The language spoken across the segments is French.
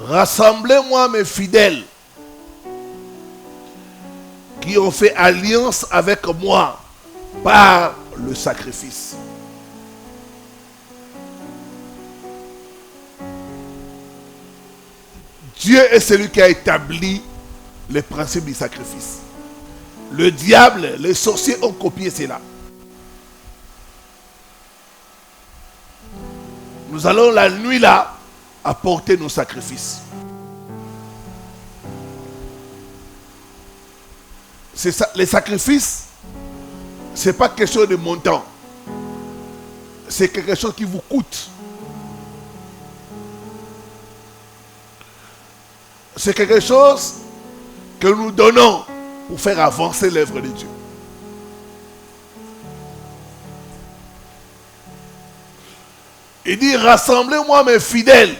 rassemblez-moi mes fidèles qui ont fait alliance avec moi par le sacrifice. Dieu est celui qui a établi les principes du sacrifice. Le diable, les sorciers ont copié cela. Nous allons la nuit là apporter nos sacrifices. C'est ça, les sacrifices, ce n'est pas quelque chose de montant. C'est quelque chose qui vous coûte. C'est quelque chose que nous donnons pour faire avancer l'œuvre de Dieu. Il dit, rassemblez-moi mes fidèles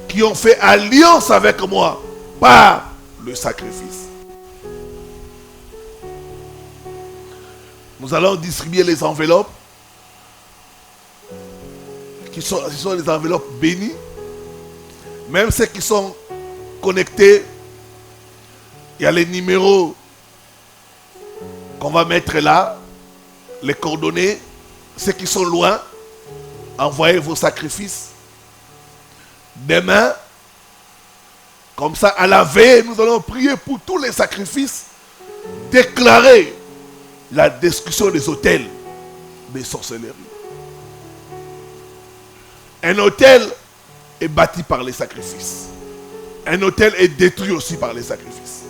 qui ont fait alliance avec moi par le sacrifice. Nous allons distribuer les enveloppes qui sont des enveloppes bénies. Même ceux qui sont connectés, il y a les numéros qu'on va mettre là, les coordonnées. Ceux qui sont loin, envoyez vos sacrifices. Demain, comme ça, à la veille, nous allons prier pour tous les sacrifices, déclarer la destruction des autels des sorcelleries. Un autel est bâti par les sacrifices. Un autel est détruit aussi par les sacrifices.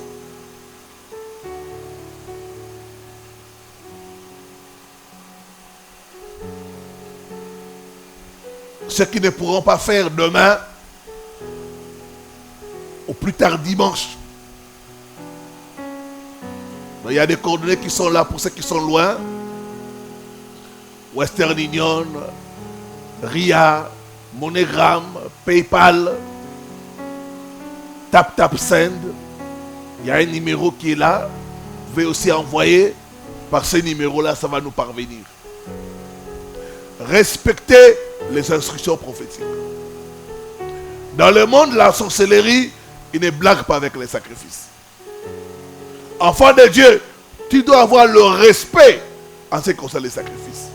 Ceux qui ne pourront pas faire demain, au plus tard dimanche. Il y a des coordonnées qui sont là pour ceux qui sont loin. Western Union, RIA, MoneyGram, PayPal, TapTapSend. Il y a un numéro qui est là. Vous pouvez aussi envoyer par ce numéro-là, ça va nous parvenir. Respectez les instructions prophétiques. Dans le monde de la sorcellerie, ils ne blaguent pas avec les sacrifices. Enfant de Dieu, tu dois avoir le respect en ce qui concerne les sacrifices.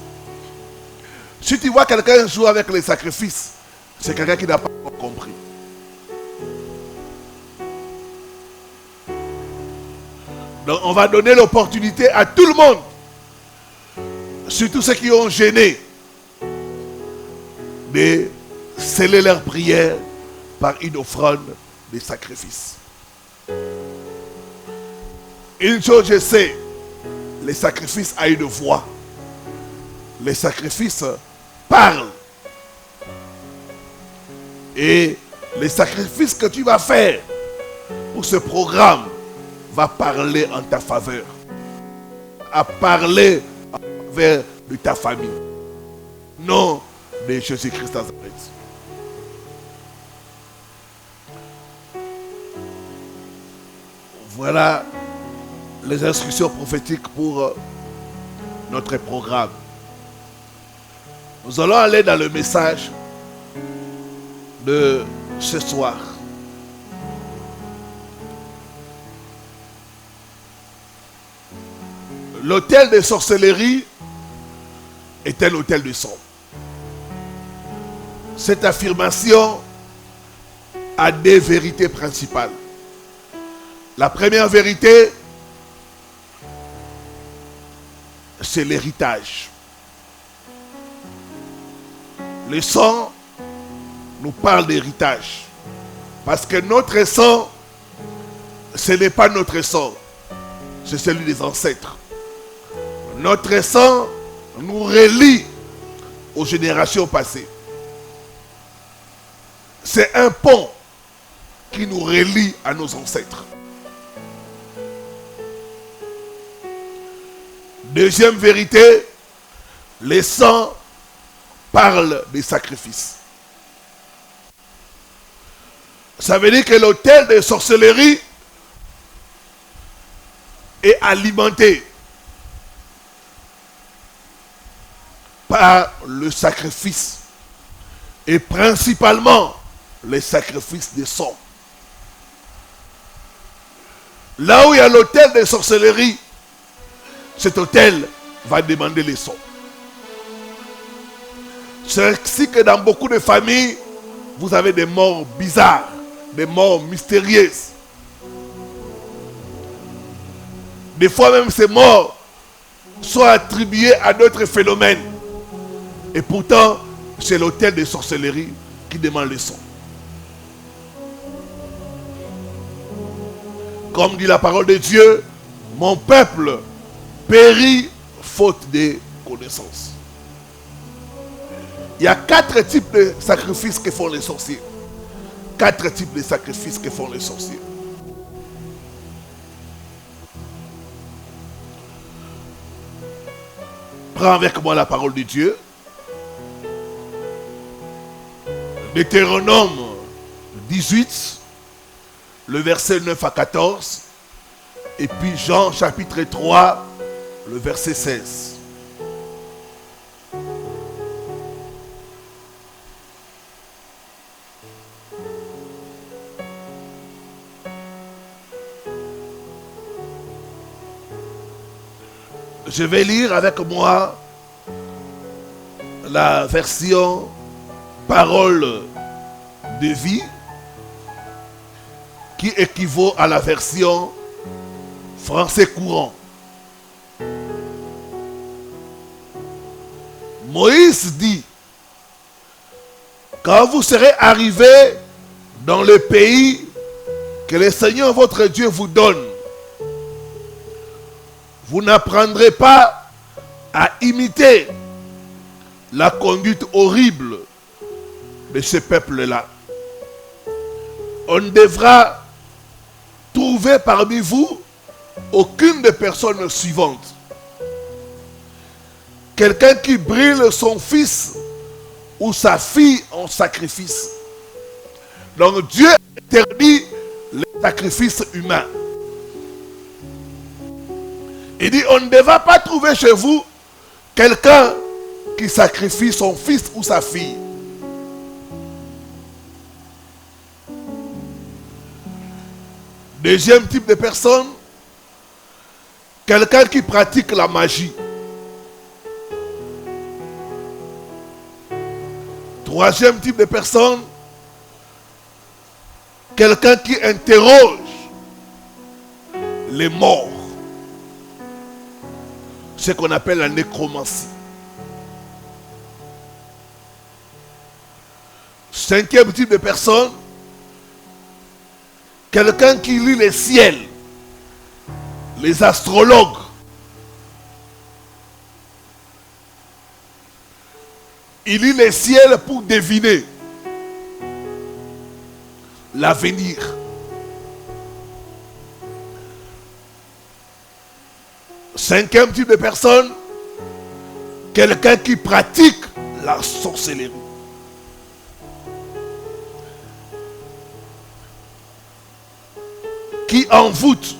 Si tu vois quelqu'un jouer avec les sacrifices, c'est quelqu'un qui n'a pas compris. Donc on va donner l'opportunité à tout le monde, surtout ceux qui ont gêné, de sceller leur prière par une offrande de sacrifice. Une chose je sais, les sacrifices ont une voix. Les sacrifices parlent. Et les sacrifices que tu vas faire pour ce programme va parler en ta faveur. À parler en faveur de ta famille. Non de Jésus-Christ Nazareth. Voilà les instructions prophétiques pour notre programme. Nous allons aller dans le message de ce soir. L'autel de sorcellerie est un autel de sang. Cette affirmation a deux vérités principales. La première vérité, c'est l'héritage. Le sang nous parle d'héritage. Parce que notre sang, ce n'est pas notre sang, c'est celui des ancêtres. Notre sang nous relie aux générations passées. C'est un pont qui nous relie à nos ancêtres. Deuxième vérité, les sangs parlent des sacrifices. Ça veut dire que l'autel de sorcellerie est alimenté par le sacrifice et principalement les sacrifices de sang. Là où il y a l'autel de sorcellerie, cet autel va demander les sons. C'est ainsi que dans beaucoup de familles, vous avez des morts bizarres, des morts mystérieuses. Des fois même ces morts sont attribués à d'autres phénomènes. Et pourtant, c'est l'autel de sorcellerie qui demande les sons. Comme dit la parole de Dieu, mon peuple périt faute de connaissances. Il y a 4 types de sacrifices que font les sorciers. 4 types de sacrifices que font les sorciers. Prends avec moi la parole de Dieu. Deutéronome 18, le verset 9 à 14. Et puis Jean chapitre 3, le verset 16. Je vais lire avec moi la version parole de vie qui équivaut à la version français courant. Moïse dit, quand vous serez arrivés dans le pays que le Seigneur votre Dieu vous donne, vous n'apprendrez pas à imiter la conduite horrible de ce peuple-là. On ne devra trouver parmi vous aucune des personnes suivantes. Quelqu'un qui brûle son fils ou sa fille en sacrifice. Donc Dieu interdit les sacrifices humains. Il dit, on ne devra pas trouver chez vous quelqu'un qui sacrifie son fils ou sa fille. Deuxième type de personne, quelqu'un qui pratique la magie. Troisième type de personne, quelqu'un qui interroge les morts. Ce qu'on appelle la nécromancie. Cinquième type de personne, quelqu'un qui lit les ciels, les astrologues. Il lit les ciels pour deviner l'avenir. Cinquième type de personne, quelqu'un qui pratique la sorcellerie. Qui envoûte,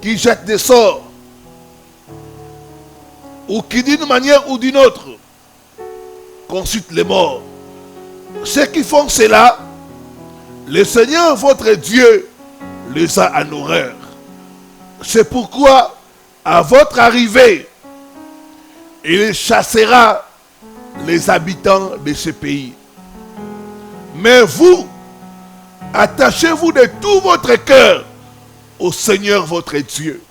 qui jette des sorts, ou qui d'une manière ou d'une autre consulte les morts. Ceux qui font cela, le Seigneur votre Dieu les a en horreur. C'est pourquoi, à votre arrivée, il chassera les habitants de ce pays. Mais vous, attachez-vous de tout votre cœur au Seigneur votre Dieu.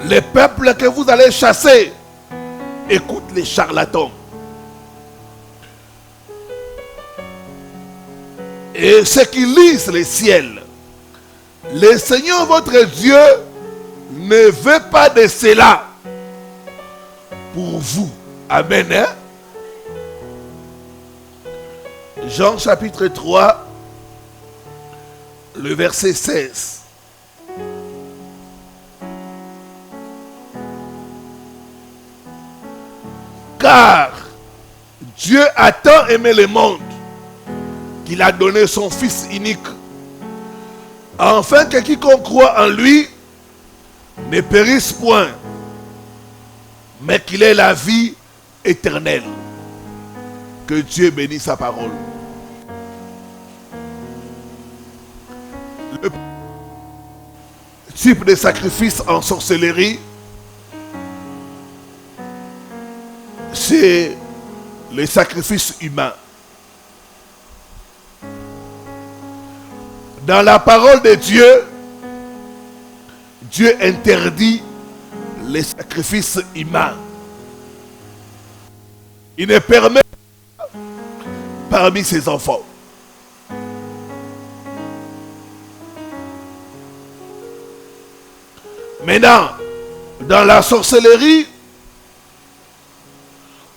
Les peuples que vous allez chasser écoutent les charlatans. Et ceux qui lisent les ciels, le Seigneur votre Dieu ne veut pas de cela pour vous. Amen. Hein? Jean chapitre 3, le verset 16. Car Dieu a tant aimé le monde qu'il a donné son Fils unique, afin que quiconque croit en lui ne périsse point, mais qu'il ait la vie éternelle. Que Dieu bénisse sa parole. type de sacrifice en sorcellerie, c'est le sacrifice humain. Dans la parole de Dieu, Dieu interdit les sacrifices humains. Il ne permet pas parmi ses enfants. Maintenant, dans la sorcellerie,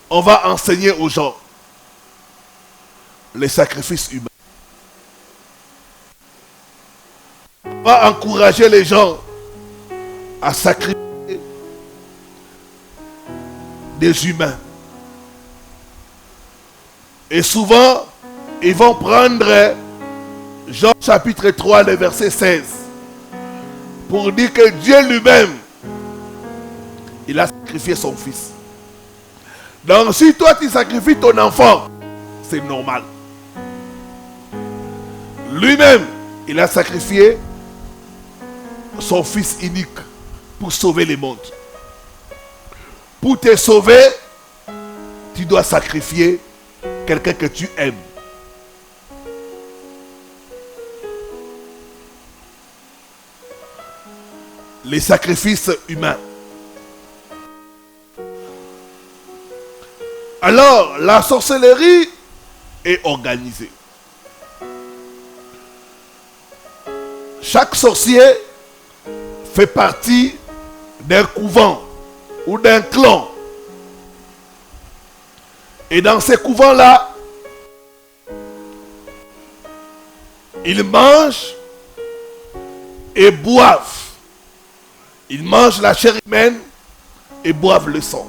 on va enseigner aux gens les sacrifices humains. On va encourager les gens à sacrifier des humains. Et souvent, ils vont prendre Jean chapitre 3, le verset 16, pour dire que Dieu lui-même, il a sacrifié son fils. Donc si toi tu sacrifies ton enfant, c'est normal. Lui-même, il a sacrifié son fils unique pour sauver le monde. Pour te sauver, tu dois sacrifier quelqu'un que tu aimes. Les sacrifices humains. Alors, la sorcellerie est organisée. Chaque sorcier fait partie d'un couvent ou d'un clan. Et dans ces couvents-là, ils mangent et boivent. Ils mangent la chair humaine et boivent le sang.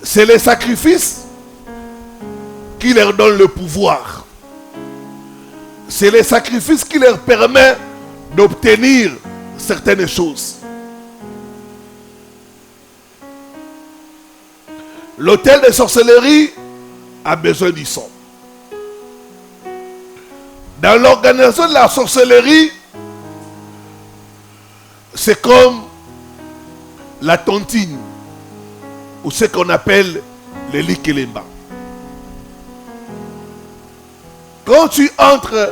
C'est les sacrifices qui leur donnent le pouvoir. C'est les sacrifices qui leur permettent d'obtenir certaines choses. L'autel de sorcellerie a besoin du sang. Dans l'organisation de la sorcellerie, c'est comme la tontine, ou ce qu'on appelle le likelemba. Quand tu entres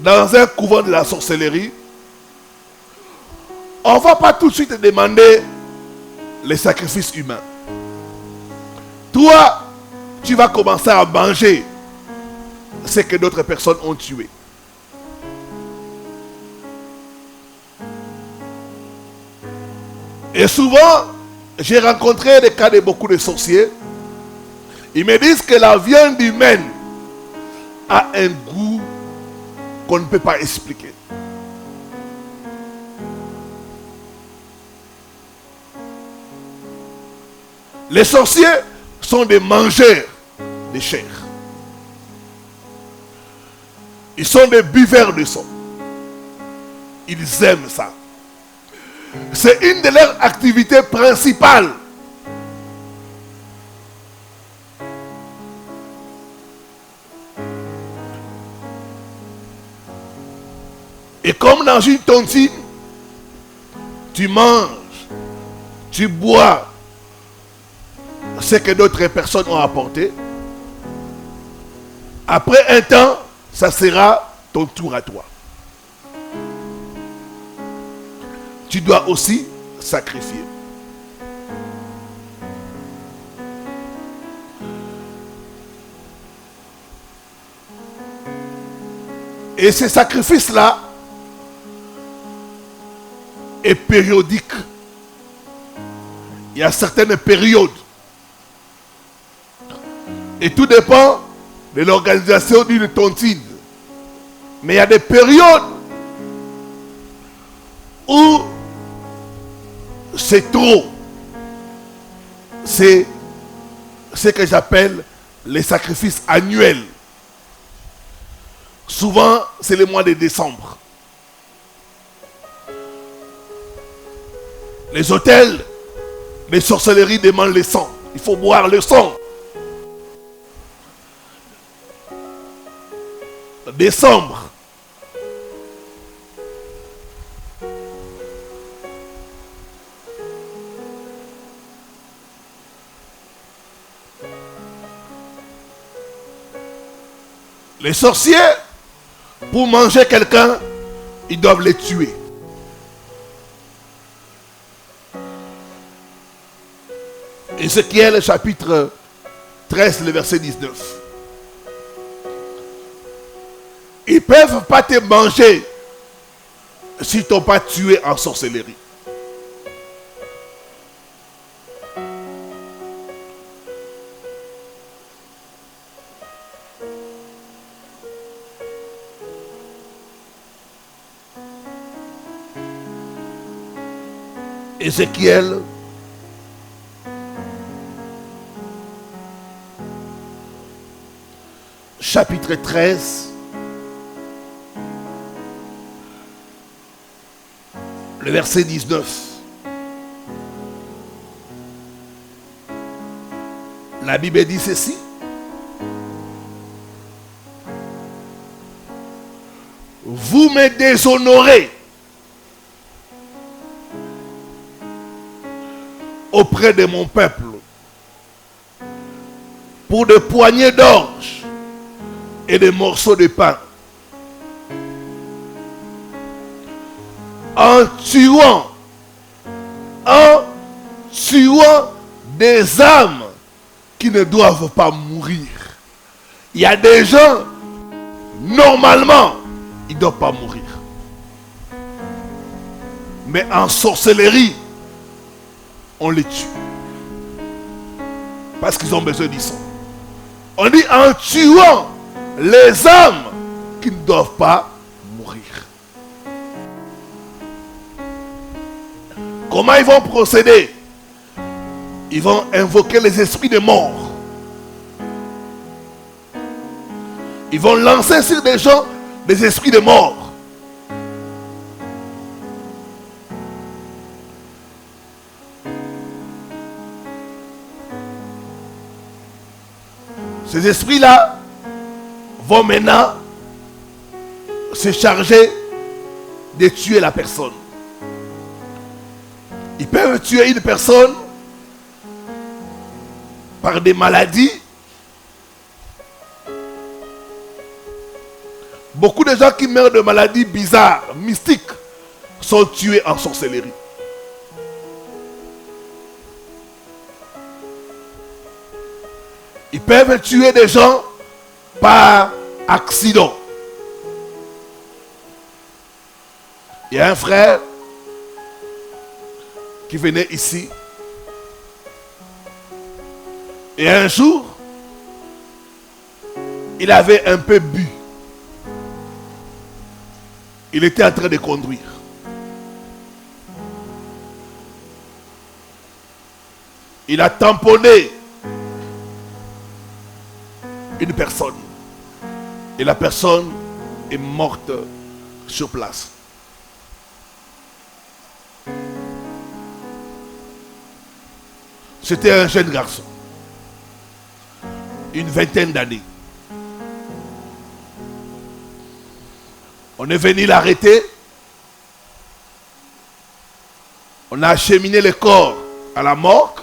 dans un couvent de la sorcellerie, on ne va pas tout de suite te demander les sacrifices humains. Toi, tu vas commencer à manger ce que d'autres personnes ont tué. Et souvent, j'ai rencontré des cas de beaucoup de sorciers. Ils me disent que la viande humaine a un goût qu'on ne peut pas expliquer. Les sorciers sont des mangeurs de chair. Ils sont des buveurs de sang. Ils aiment ça. C'est une de leurs activités principales. Et comme dans une tontine, tu manges, tu bois ce que d'autres personnes ont apporté. Après un temps, ça sera ton tour à toi. Tu dois aussi sacrifier. Et ce sacrifice-là est périodique. Il y a certaines périodes. Et tout dépend de l'organisation d'une tontine. Mais il y a des périodes où c'est trop. C'est ce que j'appelle les sacrifices annuels. Souvent, c'est le mois de décembre. Les hôtels, les sorcelleries demandent le sang. Il faut boire le sang. Décembre, Les sorciers, pour manger quelqu'un, ils doivent les tuer. Ézéchiel chapitre 13, le verset 19. Ils ne peuvent pas te manger s'ils ne t'ont pas tué en sorcellerie. Ézéchiel chapitre 13, le verset 19. La Bible dit ceci. Vous me déshonorez auprès de mon peuple pour des poignées d'orge et des morceaux de pain, en tuant des âmes qui ne doivent pas mourir. Il y a des gens, normalement, ils ne doivent pas mourir. Mais en sorcellerie, on les tue. Parce qu'ils ont besoin du sang. On dit en tuant les âmes qui ne doivent pas mourir. Comment ils vont procéder? Ils vont invoquer les esprits de mort. Ils vont lancer sur des gens des esprits de mort. Ces esprits-là vont maintenant se charger de tuer la personne. Ils peuvent tuer une personne par des maladies. Beaucoup de gens qui meurent de maladies bizarres, mystiques, sont tués en sorcellerie. Ils peuvent tuer des gens par accident. Il y a un frère qui venait ici. Et un jour, il avait un peu bu. Il était en train de conduire. Il a tamponné une personne. Et la personne est morte sur place. C'était un jeune garçon. Une vingtaine d'années. On est venu l'arrêter. On a acheminé le corps à la morgue.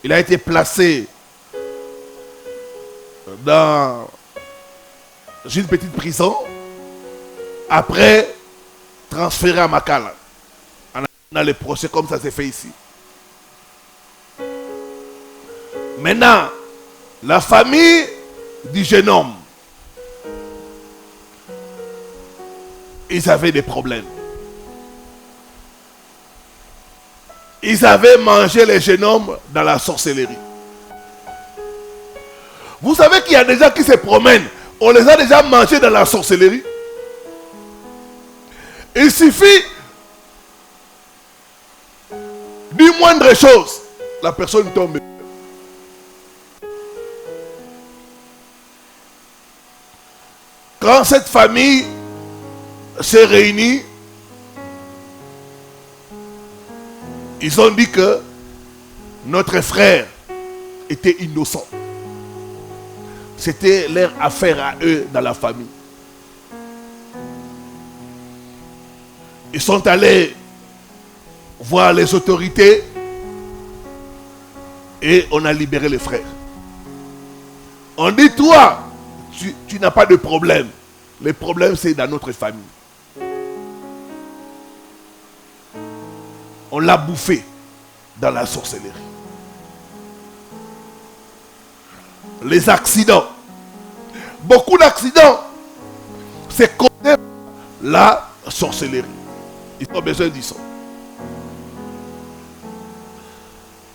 Il a été placé dans une petite prison. Après, transféré à Makala. On a le procès comme ça s'est fait ici. Maintenant, la famille du jeune homme, ils avaient des problèmes. Ils avaient mangé les jeunes hommes dans la sorcellerie. Vous savez qu'il y a des gens qui se promènent. On les a déjà mangés dans la sorcellerie. Il suffit d'une moindre chose. La personne tombe. Quand cette famille s'est réunie, ils ont dit que notre frère était innocent. C'était leur affaire à eux dans la famille. Ils sont allés voir les autorités et on a libéré le frère. On dit, toi, tu n'as pas de problème. Le problème, c'est dans notre famille. On l'a bouffé dans la sorcellerie. Les accidents. Beaucoup d'accidents. C'est causé la sorcellerie. Ils ont besoin du sang.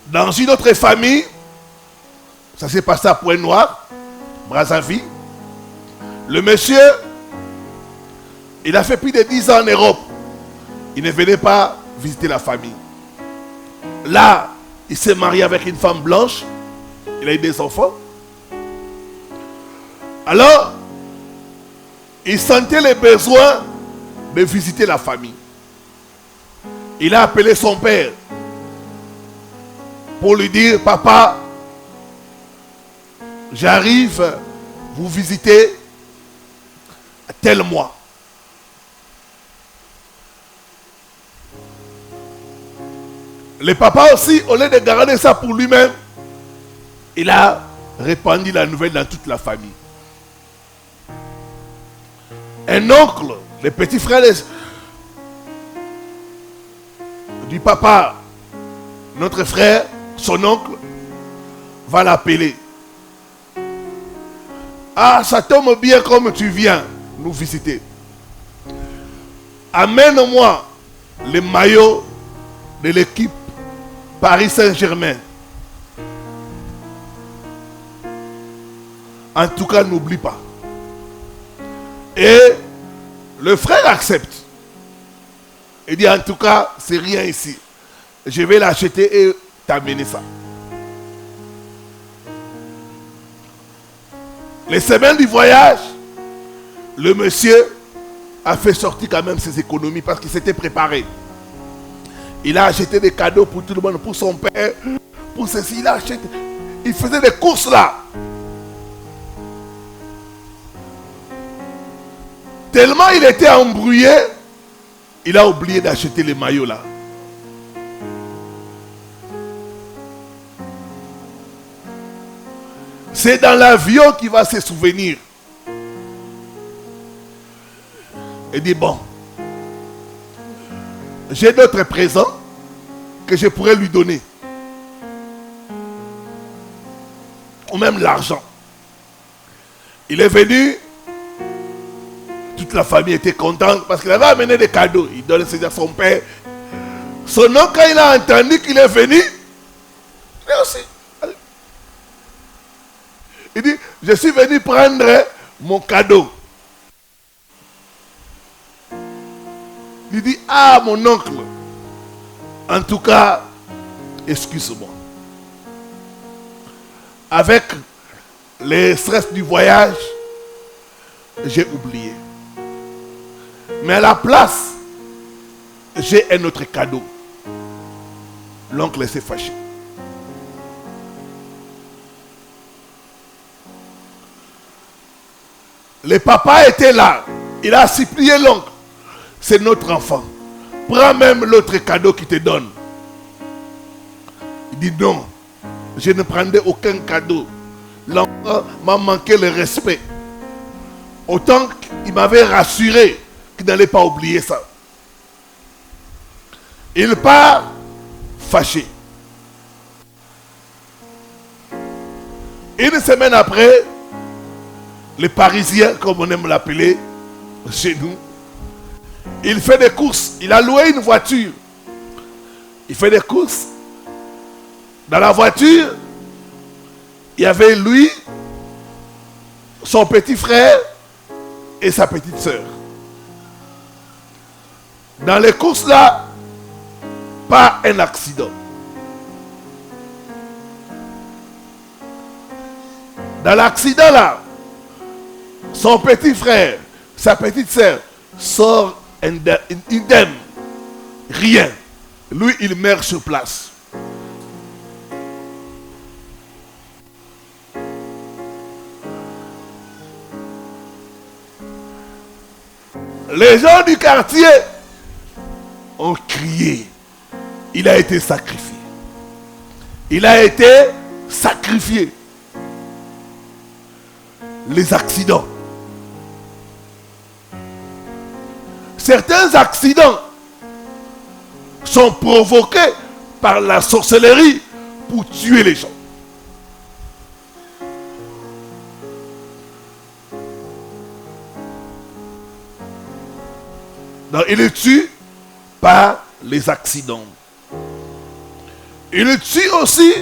Dans une autre famille, ça s'est passé à Pointe-Noire, Brazzaville. Le monsieur, il a fait plus de 10 ans en Europe. Il ne venait pas visiter la famille. Là, il s'est marié avec une femme blanche. Il a eu des enfants. Alors, il sentait le besoin de visiter la famille. Il a appelé son père pour lui dire, papa, j'arrive vous visiter tel mois. Le papa aussi, au lieu de garder ça pour lui-même, il a répandu la nouvelle dans toute la famille. Un oncle, le petit frère du papa, notre frère, son oncle, va l'appeler. Ah, ça tombe bien comme tu viens nous visiter. Amène-moi le maillot de l'équipe Paris Saint-Germain. En tout cas, n'oublie pas. Et le frère accepte. Il dit, en tout cas, c'est rien ici. Je vais l'acheter et t'amener ça. Les semaines du voyage, le monsieur a fait sortir quand même ses économies parce qu'il s'était préparé. Il a acheté des cadeaux pour tout le monde, pour son père, pour ceci. Il a acheté. Il faisait des courses là. Tellement il était embrouillé, il a oublié d'acheter les maillots là. C'est dans l'avion qu'il va se souvenir. Il dit, bon, j'ai d'autres présents que je pourrais lui donner. Ou même l'argent. Il est venu. Toute la famille était contente parce qu'il avait amené des cadeaux. Il donne à son père. Son oncle, quand il a entendu qu'il est venu, il est aussi. Il dit, je suis venu prendre mon cadeau. Il dit, ah mon oncle, en tout cas, excuse-moi. Avec les stress du voyage, j'ai oublié. Mais à la place, j'ai un autre cadeau. L'oncle s'est fâché. Le papa était là. Il a supplié l'oncle. C'est notre enfant. Prends même l'autre cadeau qu'il te donne. Il dit non. Je ne prendrai aucun cadeau. L'enfant m'a manqué le respect. Autant qu'il m'avait rassuré qu'il n'allait pas oublier ça. Il part fâché. Une semaine après, les Parisiens, comme on aime l'appeler chez nous, il fait des courses. Il a loué une voiture. Il fait des courses. Dans la voiture, il y avait lui, son petit frère et sa petite sœur. Dans les courses là, pas un accident. Dans l'accident là, son petit frère, sa petite sœur sort indemne. Rien. Lui, il meurt sur place. Les gens du quartier ont crié. Il a été sacrifié. Il a été sacrifié. les accidents. Certains accidents sont provoqués par la sorcellerie pour tuer les gens. Donc, il les tue par les accidents. Il les tue aussi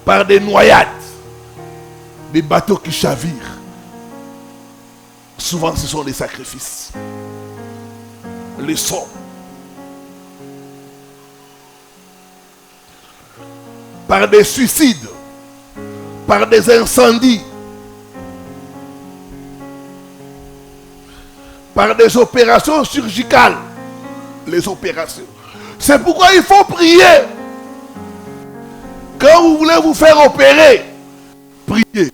par des noyades, des bateaux qui chavirent. Souvent, ce sont des sacrifices. Les sorts. Par des suicides. Par des incendies. Par des opérations chirurgicales. Les opérations. C'est pourquoi il faut prier. Quand vous voulez vous faire opérer, priez.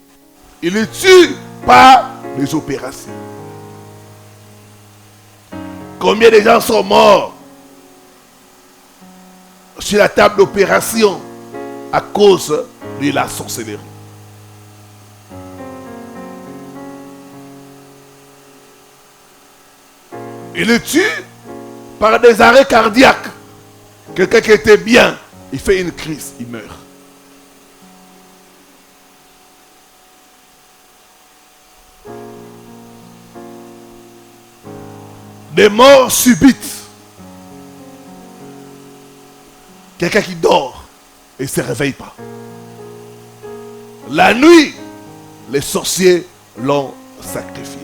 Il ne tue pas les opérations. Combien de gens sont morts sur la table d'opération à cause de la sorcellerie? Il le tue par des arrêts cardiaques. Quelqu'un qui était bien, il fait une crise, il meurt. Des morts subites. Quelqu'un qui dort et ne se réveille pas. La nuit, les sorciers l'ont sacrifié.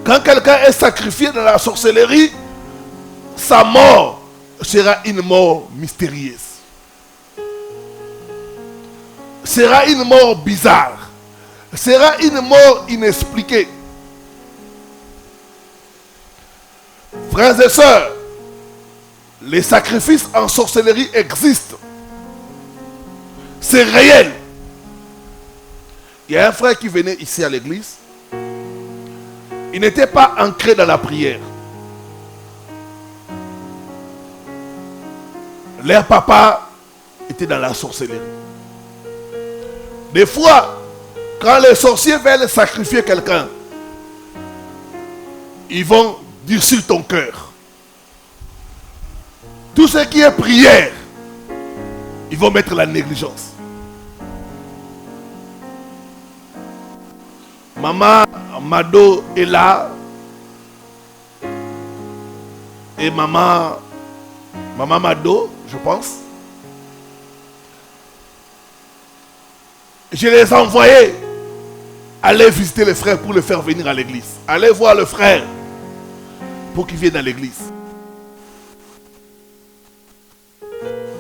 Quand quelqu'un est sacrifié dans la sorcellerie, sa mort sera une mort mystérieuse. Sera une mort bizarre. Sera une mort inexpliquée. Frères et sœurs, les sacrifices en sorcellerie existent. C'est réel. Il y a un frère qui venait ici à l'église. Il n'était pas ancré dans la prière. Leur papa était dans la sorcellerie. Des fois, quand les sorciers veulent sacrifier quelqu'un, ils vont durcir ton cœur. Tout ce qui est prière, ils vont mettre la négligence. Maman Mado est là. Et maman Mado, je pense. Je les ai envoyés aller visiter les frères pour le faire venir à l'église. Allez voir le frère pour qu'il vienne à l'église.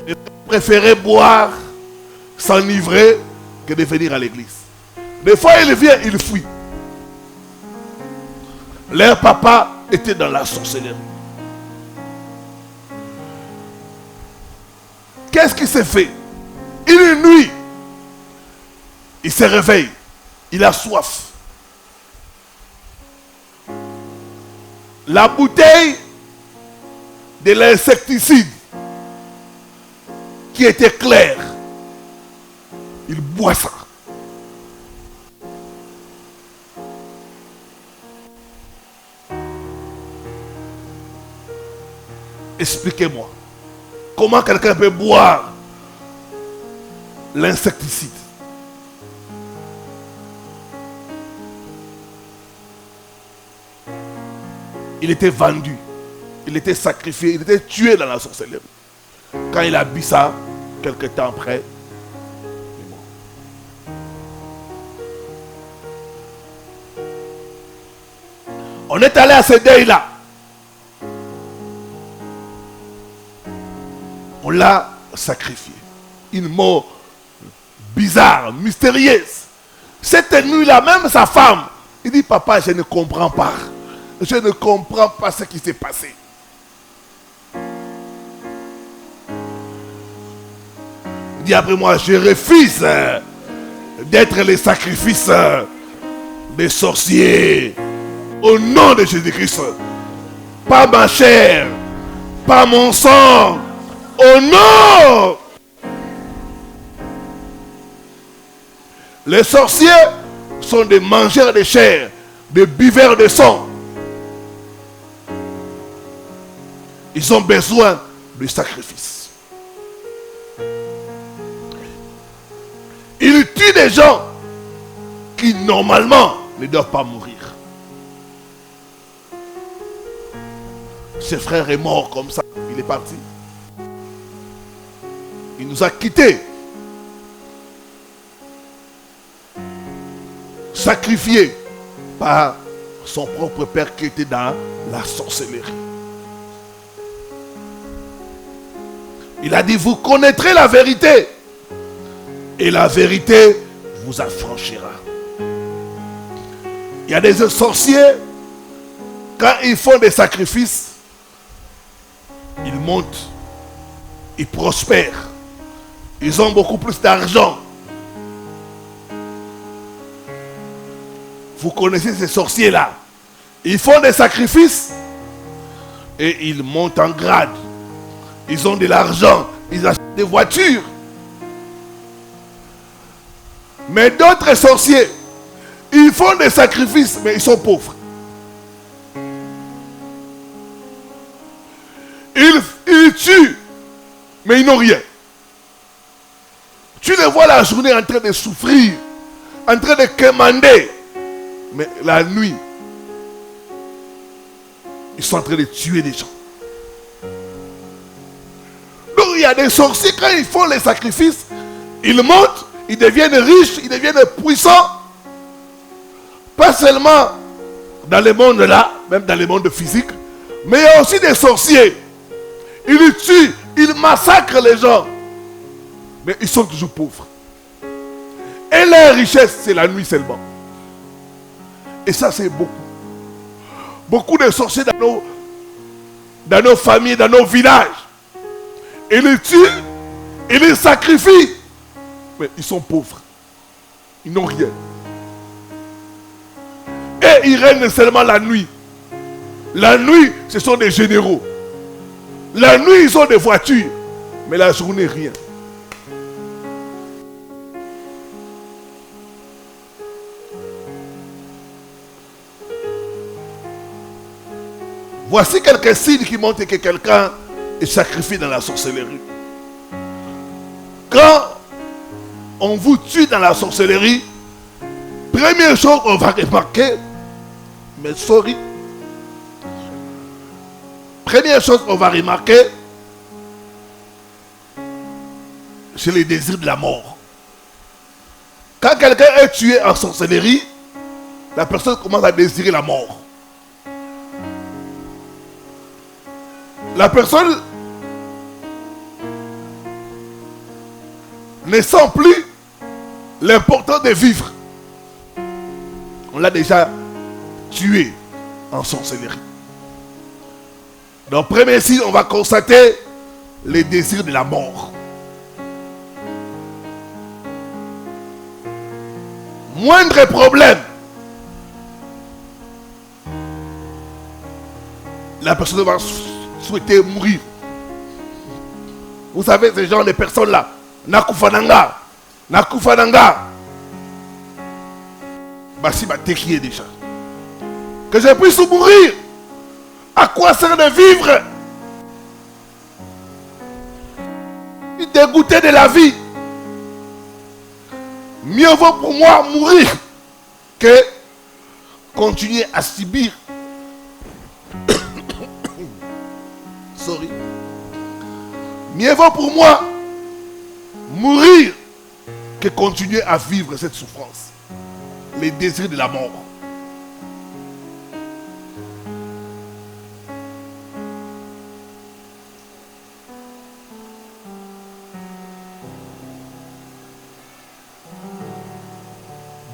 Ils préféraient boire, s'enivrer que de venir à l'église. Des fois, il vient, il fuit. Leur papa était dans la sorcellerie. Qu'est-ce qui s'est fait? Une nuit, il se réveille. Il a soif. La bouteille de l'insecticide qui était claire, il boit ça. Expliquez-moi. Comment quelqu'un peut boire l'insecticide? Il était vendu. Il était sacrifié. Il était tué dans la sorcellerie. Quand il a bu ça, quelque temps après, il est mort. On est allé à ce deuil-là. On l'a sacrifié. Une mort bizarre, mystérieuse. Cette nuit-là, même sa femme, il dit, papa, je ne comprends pas. Je ne comprends pas ce qui s'est passé. Il dit après moi, je refuse d'être les sacrifices des sorciers, Au nom de Jésus-Christ. Pas ma chair, pas mon sang. Au nom. Les sorciers sont des mangeurs de chair, des buveurs de sang. Ils ont besoin de sacrifice. Ils tuent des gens qui normalement ne doivent pas mourir. Ce frère est mort comme ça, il est parti. Il nous a quittés. Sacrifié par son propre père qui était dans la sorcellerie. Il a dit, vous connaîtrez la vérité et la vérité vous affranchira. Il y a des sorciers, quand ils font des sacrifices, ils montent, ils prospèrent, ils ont beaucoup plus d'argent. Vous connaissez ces sorciers-là. Ils font des sacrifices et ils montent en grade. Ils ont de l'argent, ils achètent des voitures. Mais d'autres sorciers, ils font des sacrifices, mais ils sont pauvres. Ils tuent, mais ils n'ont rien. Tu les vois la journée en train de souffrir, en train de quémander. Mais la nuit, ils sont en train de tuer des gens. Donc il y a des sorciers, quand ils font les sacrifices, ils montent, ils deviennent riches, ils deviennent puissants. Pas seulement dans le monde là, même dans le monde physique, mais il y a aussi des sorciers. Ils tuent, ils massacrent les gens. Mais ils sont toujours pauvres. Et leur richesse, c'est la nuit seulement. Et ça, c'est beaucoup. Beaucoup de sorciers dans nos familles, dans nos villages. Ils les tuent, ils les sacrifient. Mais ils sont pauvres. Ils n'ont rien. Et ils règnent seulement la nuit. La nuit, ce sont des généraux. La nuit, ils ont des voitures. Mais la journée, rien. Voici quelques signes qui montrent que quelqu'un est sacrifié dans la sorcellerie. Quand on vous tue dans la sorcellerie, première chose qu'on va remarquer, mais sorry, première chose qu'on va remarquer, c'est le désir de la mort. Quand quelqu'un est tué en sorcellerie, la personne commence à désirer la mort. La personne ne sent plus l'importance de vivre. On l'a déjà tué en sorcellerie. Donc, premier signe, on va constater les désirs de la mort. Moindre problème, la personne va souhaiter mourir. Vous savez, ces gens de personnes-là, Nakufananga, Nakufananga, Bassi m'a téquié déjà. Que je puisse mourir. À quoi sert de vivre? Dégoûté de la vie. Mieux vaut pour moi mourir que continuer à subir. Sorry. Mieux vaut pour moi mourir que continuer à vivre cette souffrance. Les désirs de la mort.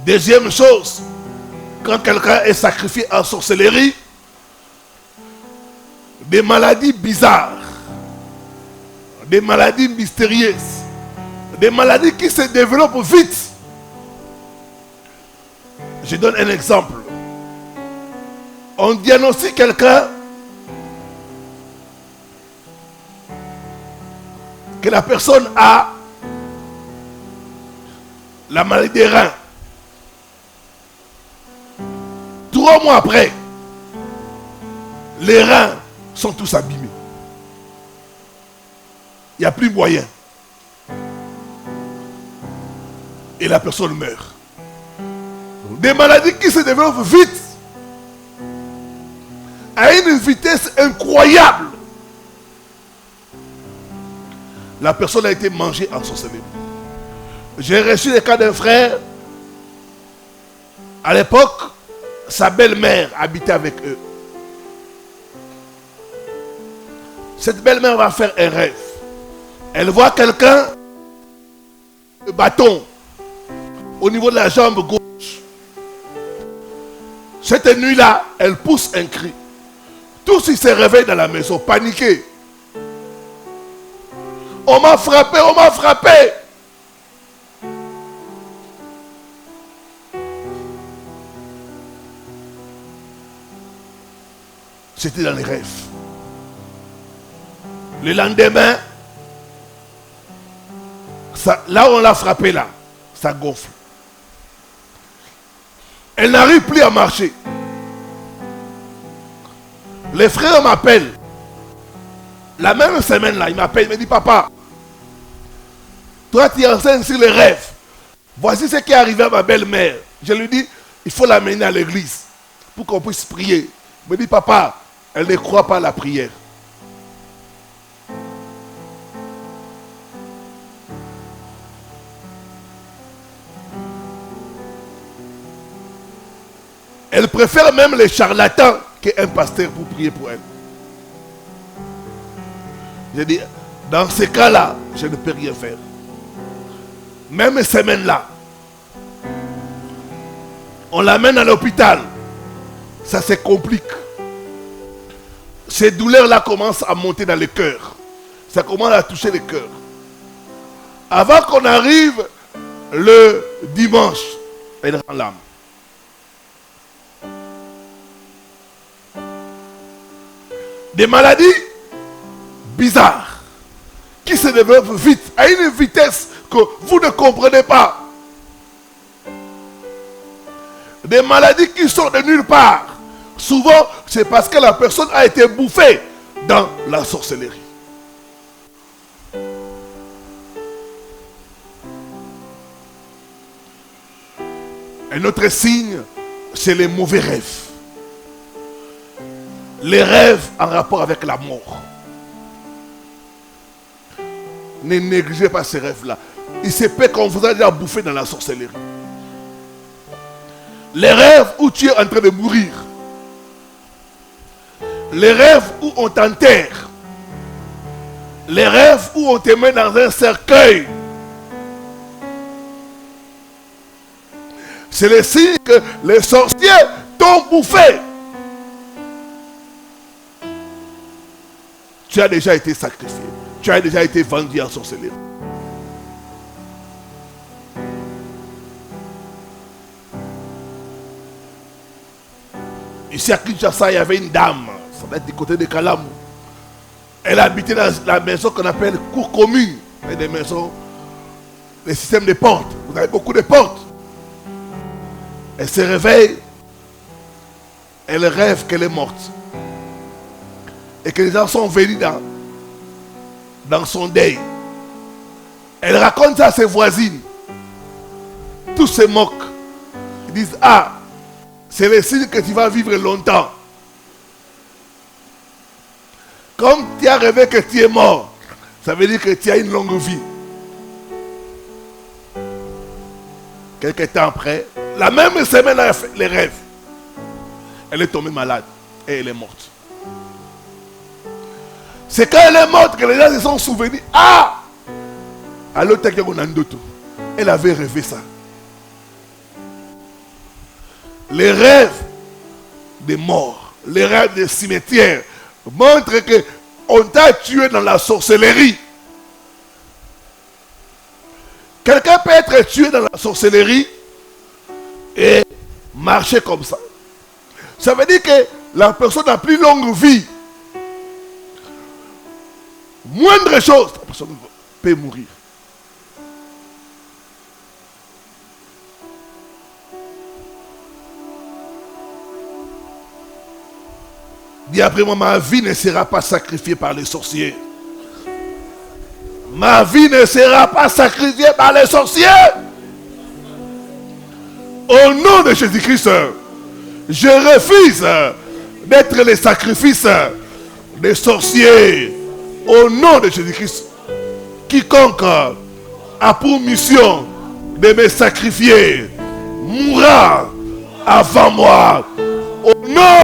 Deuxième chose, quand quelqu'un est sacrifié en sorcellerie, des maladies bizarres, des maladies mystérieuses, des maladies qui se développent vite. Je donne un exemple. On diagnostique quelqu'un que la personne a la maladie des reins. 3 mois après, les reins sont tous abîmés. Il n'y a plus moyen. Et la personne meurt. Des maladies qui se développent vite, à une vitesse incroyable. La personne a été mangée en sorcellerie. J'ai reçu le cas d'un frère. À l'époque, sa belle-mère habitait avec eux. Cette belle-mère va faire un rêve. Elle voit quelqu'un, le bâton, au niveau de la jambe gauche. Cette nuit-là, elle pousse un cri. Tous ils se réveillent dans la maison, paniqués. On m'a frappé, on m'a frappé. C'était dans les rêves. Le lendemain, là où on l'a frappé, là, ça gonfle. Elle n'arrive plus à marcher. Les frères m'appellent. La même semaine là, il m'appelle, il me dit, papa, toi tu enseignes sur les rêves. Voici ce qui est arrivé à ma belle-mère. Je lui dis, il faut l'amener à l'église pour qu'on puisse prier. Il me dit, papa, elle ne croit pas à la prière. Elle préfère même les charlatans qu'un pasteur pour prier pour elle. J'ai dit, dans ces cas-là, je ne peux rien faire. Même semaine-là, on l'amène à l'hôpital. Ça se complique. Ces douleurs-là commencent à monter dans le cœur. Ça commence à toucher le cœur. Avant qu'on arrive le dimanche, elle rend l'âme. Des maladies bizarres qui se développent vite, à une vitesse que vous ne comprenez pas. Des maladies qui sont de nulle part. Souvent, c'est parce que la personne a été bouffée dans la sorcellerie. Un autre signe, c'est les mauvais rêves. Les rêves en rapport avec la mort. Ne négligez pas ces rêves-là. Il se peut qu'on vous a déjà bouffé dans la sorcellerie. Les rêves où tu es en train de mourir. Les rêves où on t'enterre. Les rêves où on te met dans un cercueil. C'est le signe que les sorciers t'ont bouffé. Tu as déjà été sacrifié. Tu as déjà été vendu en sorcellerie. Ici à Kinshasa, il y avait une dame. Ça va être du côté de Kalamou. Elle habitait dans la maison qu'on appelle cour commune. Des maisons, les systèmes de portes. Vous avez beaucoup de portes. Elle se réveille. Elle rêve qu'elle est morte. Et que les gens sont venus dans son deuil. Elle raconte ça à ses voisines. Tous se moquent. Ils disent, ah, c'est le signe que tu vas vivre longtemps. Comme tu as rêvé que tu es mort, ça veut dire que tu as une longue vie. Quelque temps après, la même semaine, elle a fait les rêves. Elle est tombée malade et elle est morte. C'est quand elle est morte que les gens se sont souvenus. Ah! Alors, elle avait rêvé ça. Les rêves des morts, les rêves des cimetières montrent qu'on t'a tué dans la sorcellerie. Quelqu'un peut être tué dans la sorcellerie et marcher comme ça. Ça veut dire que la personne a plus longue vie, moindre chose, la personne peut mourir. Dis après moi, ma vie ne sera pas sacrifiée par les sorciers. Ma vie ne sera pas sacrifiée par les sorciers. Au nom de Jésus-Christ, je refuse d'être les sacrifices des sorciers. Au nom de Jésus-Christ, quiconque a pour mission de me sacrifier mourra avant moi. Au nom.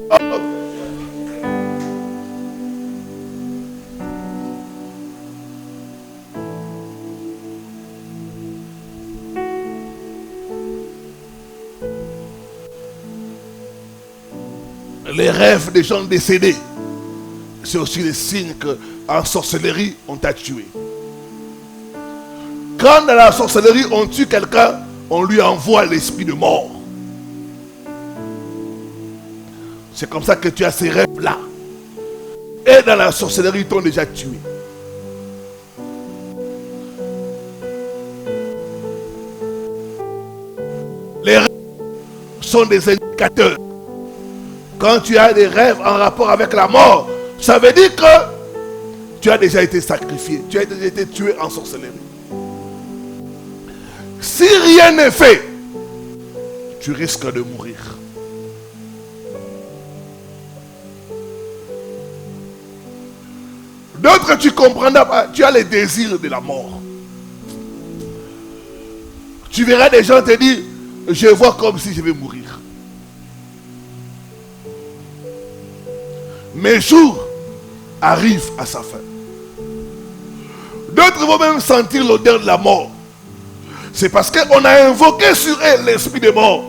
Les rêves des gens décédés, c'est aussi le signe qu'en sorcellerie, on t'a tué. Quand dans la sorcellerie, on tue quelqu'un, on lui envoie l'esprit de mort. C'est comme ça que tu as ces rêves-là. Et dans la sorcellerie, ils t'ont déjà tué. Les rêves sont des indicateurs. Quand tu as des rêves en rapport avec la mort, ça veut dire que tu as déjà été sacrifié. Tu as déjà été tué en sorcellerie. Si rien n'est fait, tu risques de mourir. D'autres, tu comprendras pas. Tu as les désirs de la mort. Tu verras des gens te dire, je vois comme si je vais mourir. Mes jours arrivent à sa fin. D'autres vont même sentir l'odeur de la mort. C'est parce qu'on a invoqué sur eux l'esprit de mort.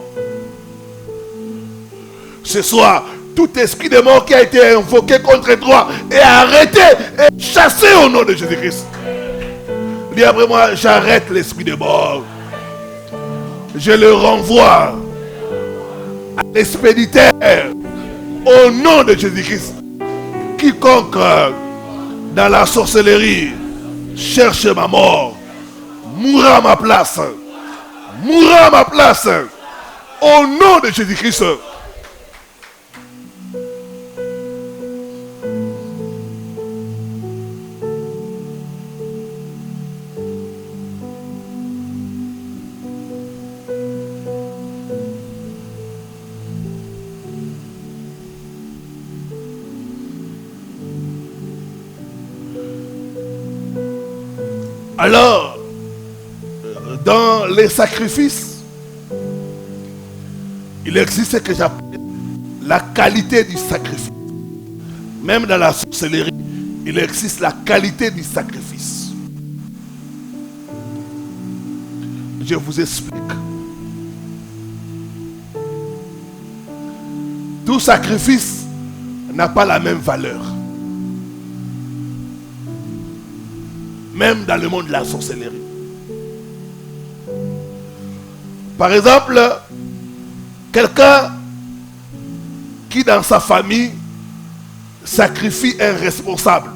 Ce soir, tout esprit de mort qui a été invoqué contre toi est arrêté et chassé au nom de Jésus-Christ. Dis après moi, j'arrête l'esprit de mort. Je le renvoie à l'expéditeur. Au nom de Jésus-Christ, quiconque dans la sorcellerie cherche ma mort, mourra à ma place. Mourra à ma place. Au nom de Jésus-Christ. Alors, dans les sacrifices, il existe ce que j'appelle la qualité du sacrifice. Même dans la sorcellerie, il existe la qualité du sacrifice. Je vous explique. Tout sacrifice n'a pas la même valeur. Même dans le monde de la sorcellerie. Par exemple, quelqu'un qui dans sa famille sacrifie un responsable.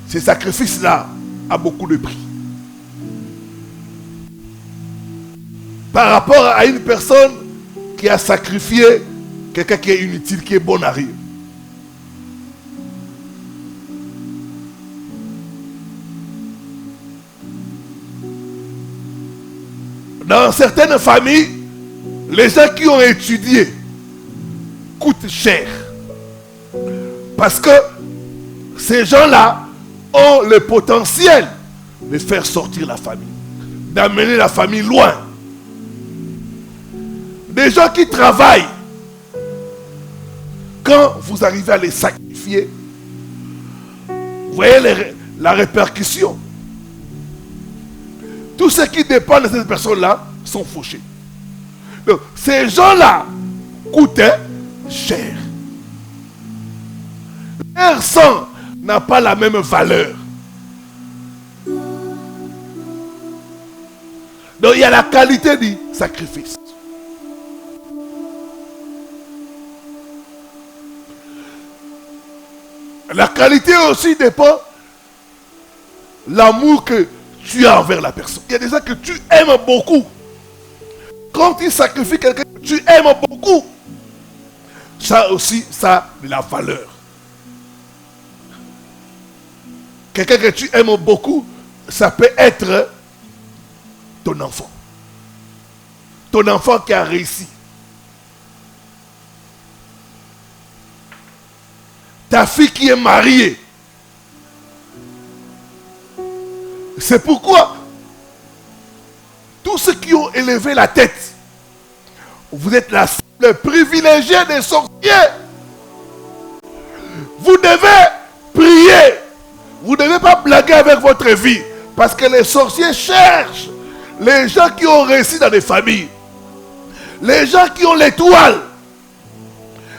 Ce sacrifice-là a beaucoup de prix. Par rapport à une personne qui a sacrifié quelqu'un qui est inutile, qui est bon à rien. Dans certaines familles, les gens qui ont étudié coûtent cher. Parce que ces gens-là ont le potentiel de faire sortir la famille, d'amener la famille loin. Des gens qui travaillent, quand vous arrivez à les sacrifier, vous voyez la répercussion. Tous ceux qui dépendent de ces personnes-là sont fauchés. Donc, ces gens-là coûtaient cher. Leur sang n'a pas la même valeur. Donc, il y a la qualité du sacrifice. La qualité aussi dépend de l'amour que tu as envers la personne. Il y a des gens que tu aimes beaucoup. Quand tu sacrifies quelqu'un que tu aimes beaucoup, ça aussi, ça a de la valeur. Quelqu'un que tu aimes beaucoup, ça peut être ton enfant. Ton enfant qui a réussi. Ta fille qui est mariée. C'est pourquoi tous ceux qui ont élevé la tête, vous êtes la cible privilégiée des sorciers. Vous devez prier. Vous ne devez pas blaguer avec votre vie. Parce que les sorciers cherchent les gens qui ont réussi dans des familles. Les gens qui ont l'étoile.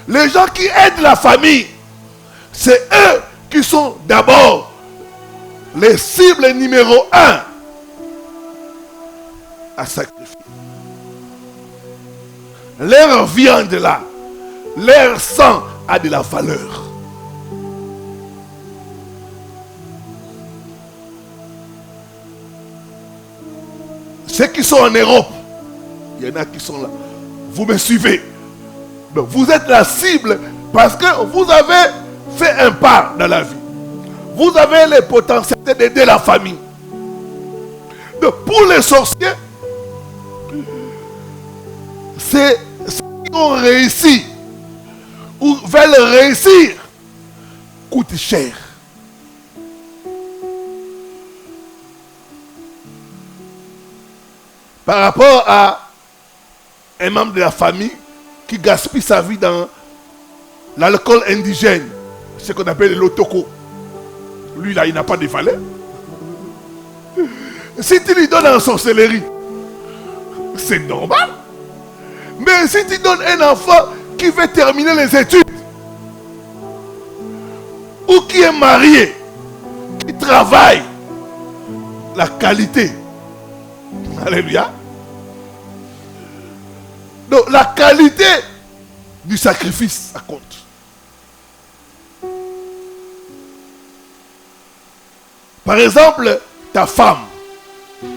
Les gens qui aident la famille. C'est eux qui sont d'abord les cibles numéro 1 à sacrifier. Leur viande là, leur sang a de la valeur. Ceux qui sont en Europe, il y en a qui sont là. Vous me suivez. Donc vous êtes la cible parce que vous avez fait un pas dans la vie. Vous avez les potentialités d'aider la famille. Donc pour les sorciers, c'est ceux qui ont réussi ou veulent réussir coûte cher. Par rapport à un membre de la famille qui gaspille sa vie dans l'alcool indigène, ce qu'on appelle l'otoko. Lui là, il n'a pas de valeur. Si tu lui donnes en sorcellerie, c'est normal. Mais si tu donnes un enfant qui veut terminer les études, ou qui est marié, qui travaille, la qualité. Alléluia. Donc la qualité du sacrifice, ça compte. Par exemple, ta femme,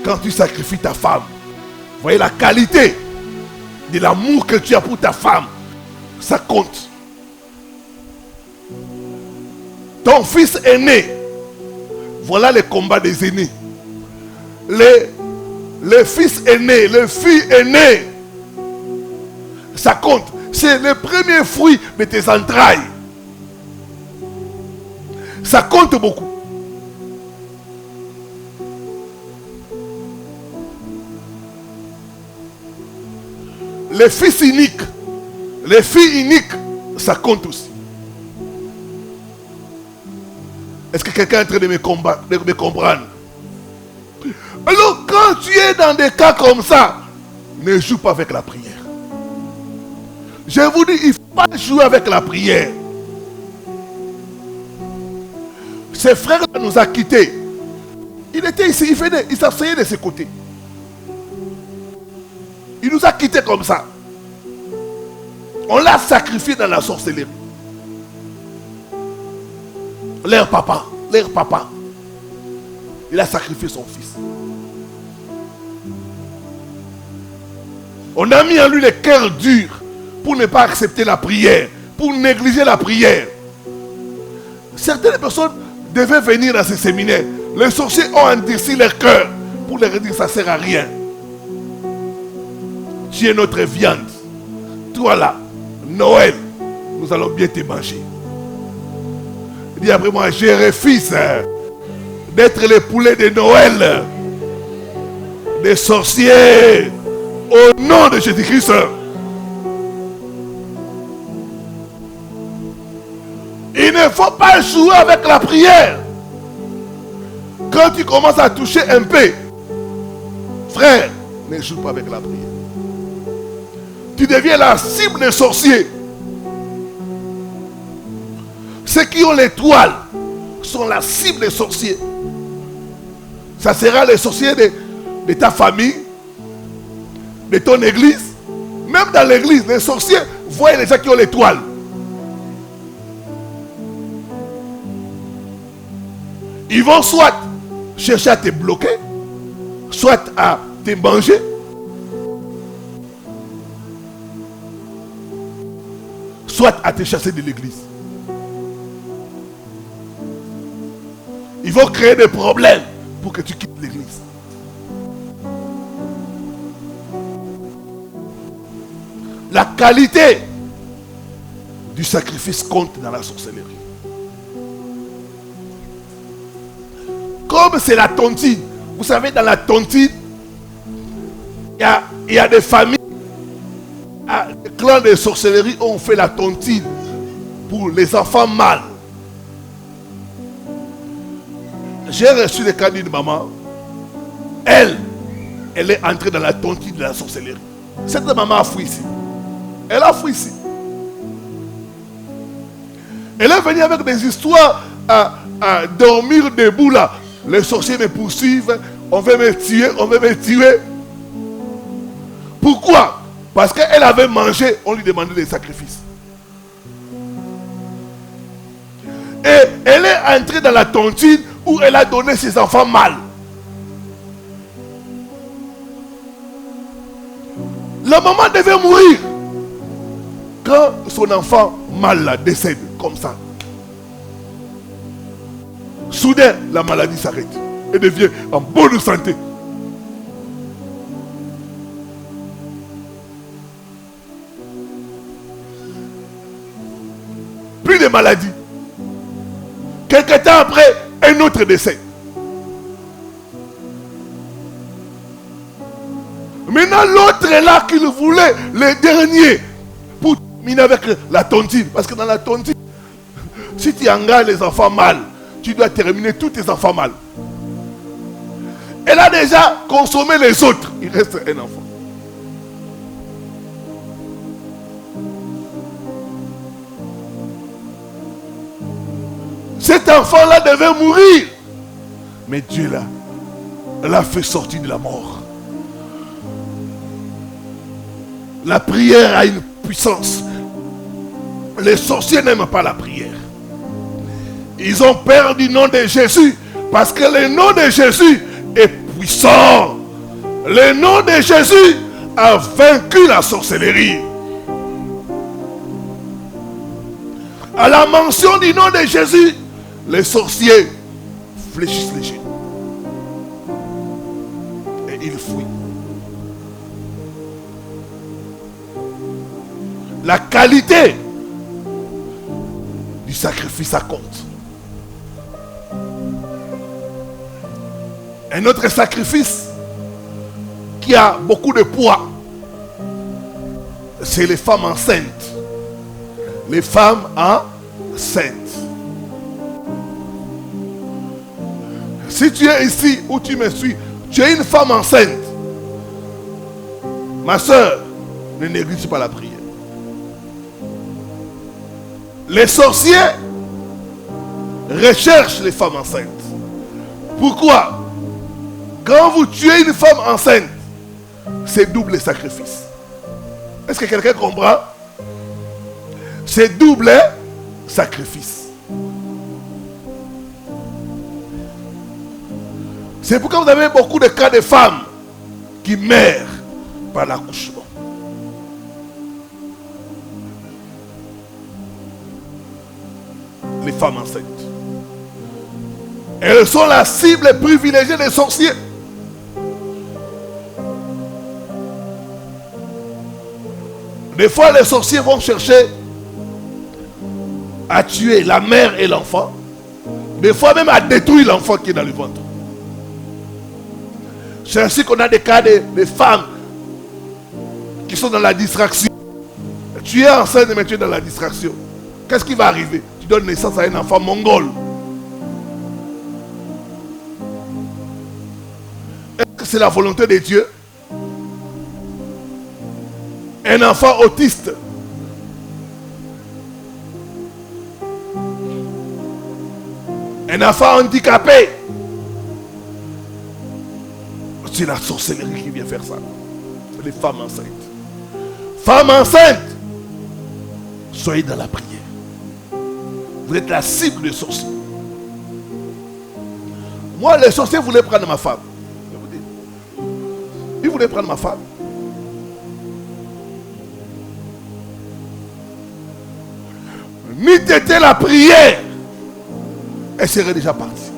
quand tu sacrifies ta femme, vous voyez la qualité de l'amour que tu as pour ta femme, ça compte. Ton fils aîné, voilà les combats des aînés. Les fils aînés, les filles aînées, ça compte. C'est le premier fruit de tes entrailles. Ça compte beaucoup. Les fils uniques, les filles uniques, ça compte aussi. Est-ce que quelqu'un est en train de me comprendre? Alors quand tu es dans des cas comme ça, ne joue pas avec la prière. Je vous dis, il ne faut pas jouer avec la prière. Ce frère nous a quittés. Il était ici, il s'asseyait de ses côtés. Il nous a quittés comme ça. On l'a sacrifié dans la sorcellerie. Leur papa. Il a sacrifié son fils. On a mis en lui le cœur dur pour ne pas accepter la prière, pour négliger la prière. Certaines personnes devaient venir dans ces séminaires. Les sorciers ont endurci leur cœur pour leur dire que ça ne sert à rien. Tu es notre viande. Toi là, Noël, nous allons bien te manger. Il dit après moi, je refuse d'être les poulets de Noël, des sorciers, au nom de Jésus-Christ. Il ne faut pas jouer avec la prière. Quand tu commences à toucher un peu, frère, ne joue pas avec la prière. Tu deviens la cible des sorciers. Ceux qui ont l'étoile sont la cible des sorciers. Ça sera les sorciers de ta famille, de ton église. Même dans l'église, les sorciers voient les gens qui ont l'étoile. Ils vont soit chercher à te bloquer, soit à te manger, soit à te chasser de l'église. Ils vont créer des problèmes pour que tu quittes l'église. La qualité du sacrifice compte dans la sorcellerie. Comme c'est la tontine, vous savez, dans la tontine, il y a des familles, des clans de sorcellerie où on fait la tontine pour les enfants mâles. J'ai reçu le cas d'une maman. Elle est entrée dans la tontine de la sorcellerie. Cette maman a fui ici. Elle a fui ici. Elle est venue avec des histoires à dormir debout là. Les sorciers me poursuivent. On veut me tuer, on veut me tuer. Pourquoi? Parce qu'elle avait mangé, on lui demandait des sacrifices. Et elle est entrée dans la tontine où elle a donné ses enfants mâles. La maman devait mourir. Quand son enfant mâle là, décède comme ça, soudain la maladie s'arrête et devient en bonne santé. Plus de maladie. Quelque temps après, un autre décès. Maintenant, l'autre est là qu'il voulait, le dernier, pour terminer avec la tontine. Parce que dans la tontine, si tu engages les enfants mâles, tu dois terminer tous tes enfants mâles. Elle a déjà consommé les autres. Il reste un enfant. Cet enfant-là devait mourir. Mais Dieu l'a fait sortir de la mort. La prière a une puissance. Les sorciers n'aiment pas la prière. Ils ont peur du nom de Jésus. Parce que le nom de Jésus est puissant. Le nom de Jésus a vaincu la sorcellerie. À la mention du nom de Jésus, les sorciers fléchissent les genoux. Et ils fuient. La qualité du sacrifice, ça compte. Un autre sacrifice qui a beaucoup de poids, c'est les femmes enceintes. Les femmes enceintes. Si tu es ici où tu me suis, tu es une femme enceinte. Ma soeur, ne néglige pas la prière. Les sorciers recherchent les femmes enceintes. Pourquoi? Quand vous tuez une femme enceinte, c'est double sacrifice. Est-ce que quelqu'un comprend? C'est double sacrifice. C'est pourquoi vous avez beaucoup de cas de femmes qui meurent par l'accouchement. Les femmes enceintes. Elles sont la cible privilégiée des sorciers. Des fois, les sorciers vont chercher à tuer la mère et l'enfant. Des fois même à détruire l'enfant qui est dans le ventre. C'est ainsi qu'on a des cas de femmes qui sont dans la distraction. Tu es enceinte mais tu es dans la distraction. Qu'est-ce qui va arriver? Tu donnes naissance à un enfant mongol. Est-ce que c'est la volonté de Dieu? Un enfant autiste. Un enfant handicapé. C'est la sorcellerie qui vient faire ça. C'est les femmes enceintes. Femmes enceintes, soyez dans la prière. Vous êtes la cible des sorciers. Moi, les sorciers voulaient prendre ma femme. Je vous dis. Ils voulaient prendre ma femme. N'eût été la prière, elle serait déjà partie.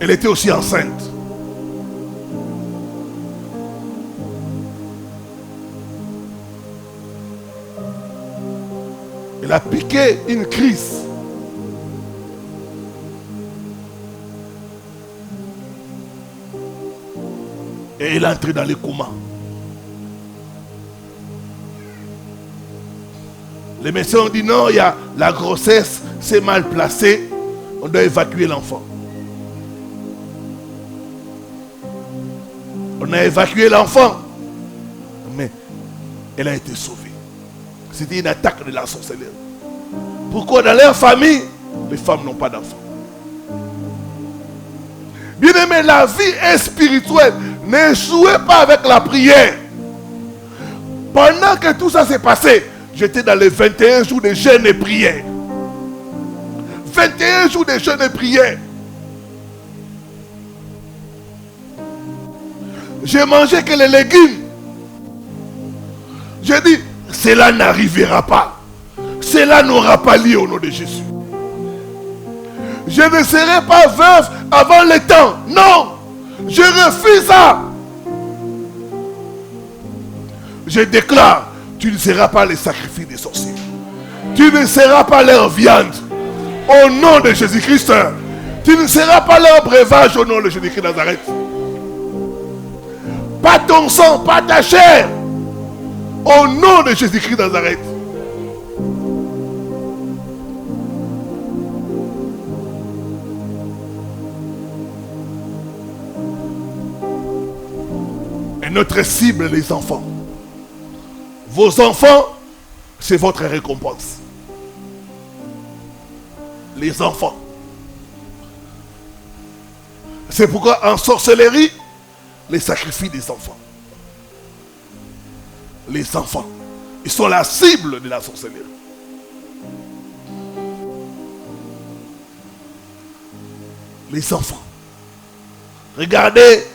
Elle était aussi enceinte. Elle a piqué une crise. Et elle est entrée dans le coma. Les médecins ont dit non, il y a la grossesse, c'est mal placé. On doit évacuer l'enfant. On a évacué l'enfant. Mais elle a été sauvée. C'était une attaque de la sorcellerie. Pourquoi dans leur famille, les femmes n'ont pas d'enfants? Bien aimé, la vie est spirituelle. Ne jouez pas avec la prière. Pendant que tout ça s'est passé, j'étais dans les 21 jours de jeûne et prière. 21 jours de jeûne et prière. J'ai mangé que les légumes. J'ai dit, cela n'arrivera pas. Cela n'aura pas lieu au nom de Jésus. Je ne serai pas veuve avant le temps. Non, je refuse ça. Je déclare, tu ne seras pas le sacrifice des sorciers. Tu ne seras pas leur viande. Au nom de Jésus-Christ. Tu ne seras pas leur breuvage au nom de Jésus-Christ de Nazareth. Pas ton sang, pas ta chair. Au nom de Jésus-Christ de Nazareth. Et notre cible, les enfants. Vos enfants, c'est votre récompense. Les enfants. C'est pourquoi en sorcellerie, les sacrifices des enfants. Les enfants, ils sont la cible de la sorcellerie. Les enfants. Regardez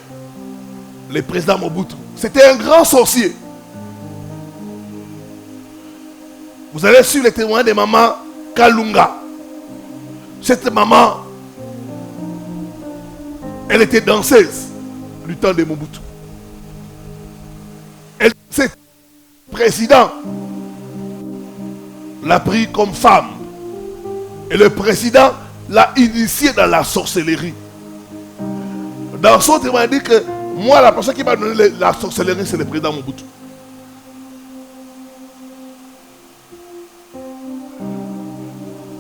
le président Mobutu. C'était un grand sorcier. Vous avez su les témoins de maman Kalunga. Cette maman, elle était danseuse du temps de Mobutu. Elle, c'est président, l'a pris comme femme. Et le président l'a initié dans la sorcellerie. Dans son témoin, il dit que moi, la personne qui m'a donné la sorcellerie, c'est le président Mobutu.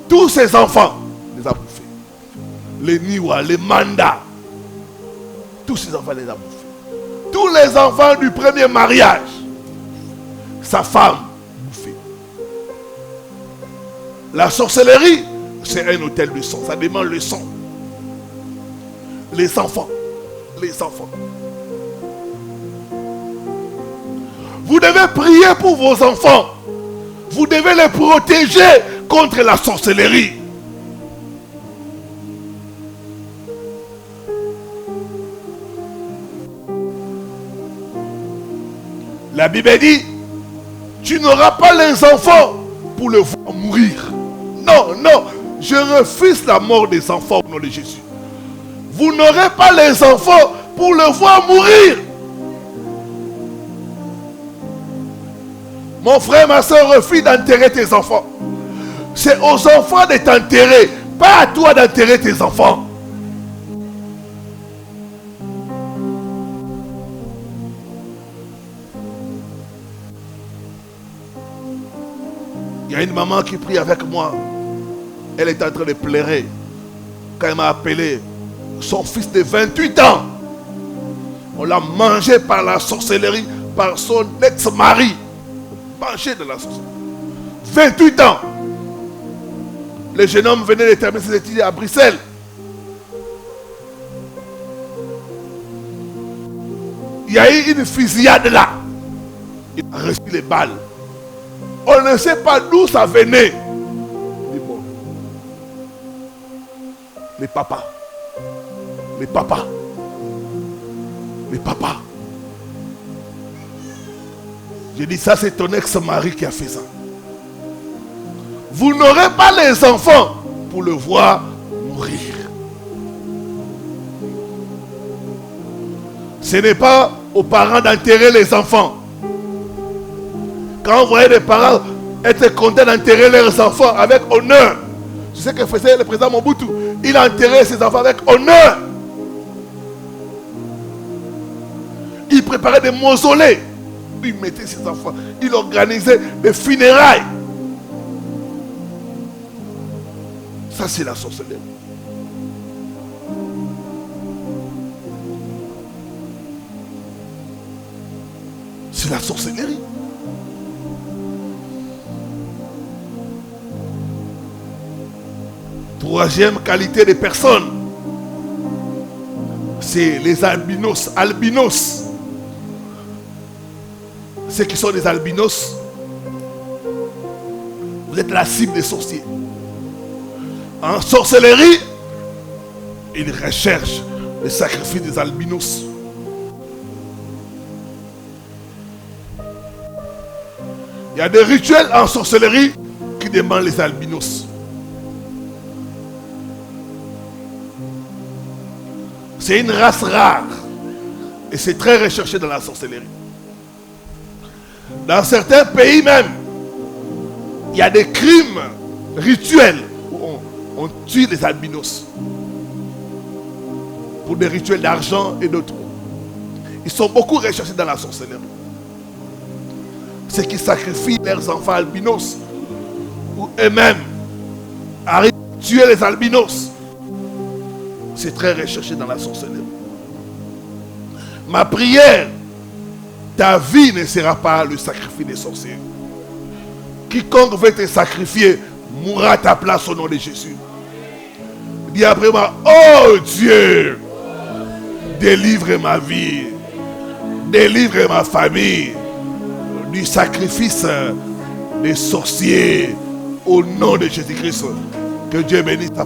Tous ces enfants, les a bouffés. Les Niwa, les Manda. Tous ces enfants les a bouffés. Tous les enfants du premier mariage. Sa femme bouffée. La sorcellerie, c'est un hôtel de sang. Ça demande le sang. Les enfants. Les enfants. Vous devez prier pour vos enfants. Vous devez les protéger contre la sorcellerie. La Bible dit, tu n'auras pas les enfants pour le voir mourir. Non, non, je refuse la mort des enfants au nom de Jésus. Vous n'aurez pas les enfants pour le voir mourir. Mon frère, ma soeur, refuse d'enterrer tes enfants. C'est aux enfants de t'enterrer, pas à toi d'enterrer tes enfants. Il y a une maman qui prie avec moi. Elle est en train de pleurer. Quand elle m'a appelé, son fils de 28 ans, on l'a mangé par la sorcellerie, par son ex-mari. Mangé de la sorcellerie. 28 ans. Le jeune homme venait de terminer ses études à Bruxelles. Il y a eu une fusillade là. Il a reçu les balles. On ne sait pas d'où ça venait. Les papas. Les papas. Les papas. J'ai dit ça, c'est ton ex-mari qui a fait ça. Vous n'aurez pas les enfants pour le voir mourir. Ce n'est pas aux parents d'enterrer les enfants. Quand vous voyez les parents être contents d'enterrer leurs enfants avec honneur, c'est ce que faisait le président Mobutu. Il a enterré ses enfants avec honneur. Il préparait des mausolées. Il mettait ses enfants. Il organisait des funérailles. Ça, c'est la sorcellerie. C'est la sorcellerie. Troisième qualité des personnes, c'est les albinos. Albinos. Ceux qui sont des albinos, vous êtes la cible des sorciers. En sorcellerie, ils recherchent le sacrifice des albinos. Il y a des rituels en sorcellerie qui demandent les albinos. C'est une race rare et c'est très recherché dans la sorcellerie. Dans certains pays même, il y a des crimes rituels où on tue les albinos pour des rituels d'argent et d'autres. Ils sont beaucoup recherchés dans la sorcellerie. Ceux qui sacrifient leurs enfants albinos ou eux-mêmes arrivent à tuer les albinos. C'est très recherché dans la sorcellerie. Ma prière, ta vie ne sera pas le sacrifice des sorciers. Quiconque veut te sacrifier mourra à ta place au nom de Jésus. Dis après moi, oh Dieu, délivre ma vie, délivre ma famille du sacrifice des sorciers au nom de Jésus-Christ. Que Dieu bénisse ta